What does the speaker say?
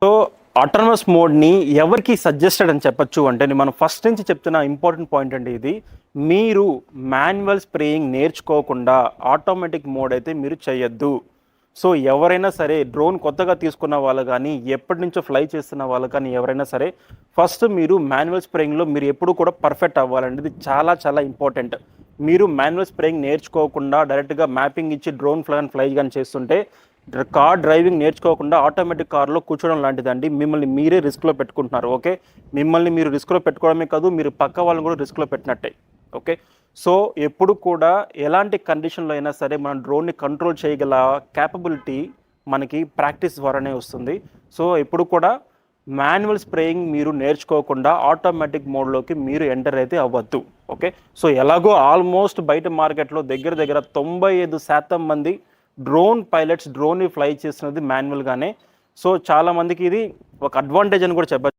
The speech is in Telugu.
సో ఆటోనమస్ మోడ్ని ఎవరికి సజెస్టెడ్ అని చెప్పొచ్చు అంటే మనం ఫస్ట్ నుంచి చెప్తున్న ఇంపార్టెంట్ పాయింట్ అండి ఇది. మీరు మాన్యువల్ స్ప్రేయింగ్ నేర్చుకోకుండా ఆటోమేటిక్ మోడ్ అయితే మీరు చేయొద్దు. సో ఎవరైనా సరే డ్రోన్ కొత్తగా తీసుకున్న వాళ్ళు కానీ ఎప్పటి నుంచో ఫ్లై చేస్తున్న వాళ్ళు కానీ ఎవరైనా సరే ఫస్ట్ మీరు మాన్యువల్ స్ప్రేయింగ్లో మీరు ఎప్పుడు కూడా పర్ఫెక్ట్ అవ్వాలండి. ఇది చాలా చాలా ఇంపార్టెంట్. మీరు మాన్యువల్ స్ప్రేయింగ్ నేర్చుకోకుండా డైరెక్ట్గా మ్యాపింగ్ ఇచ్చి డ్రోన్ ఫ్లై కానీ చేస్తుంటే కార్ డ్రైవింగ్ నేర్చుకోకుండా ఆటోమేటిక్ కార్లో కూర్చోవడం లాంటిదండి. మిమ్మల్ని మీరే రిస్క్లో పెట్టుకుంటున్నారు. ఓకే, మిమ్మల్ని మీరు రిస్క్లో పెట్టుకోవడమే కాదు, మీరు పక్క వాళ్ళని కూడా రిస్క్లో పెట్టినట్టే. ఓకే, సో ఎప్పుడు కూడా ఎలాంటి కండిషన్లో అయినా సరే మనం డ్రోన్ని కంట్రోల్ చేయగల క్యాపబిలిటీ మనకి ప్రాక్టీస్ ద్వారానే వస్తుంది. సో ఎప్పుడు కూడా మాన్యువల్ స్ప్రేయింగ్ మీరు నేర్చుకోకుండా ఆటోమేటిక్ మోడ్లోకి మీరు ఎంటర్ అయితే అవ్వద్దు. ఓకే, సో ఎలాగో ఆల్మోస్ట్ బయట మార్కెట్లో దగ్గర దగ్గర 95% మంది డ్రోన్ పైలట్స్ డ్రోన్ని ఫ్లై చేస్తున్నది మాన్యువల్గానే. సో చాలామందికి ఇది ఒక అడ్వాంటేజ్ అని కూడా చెప్పచ్చు.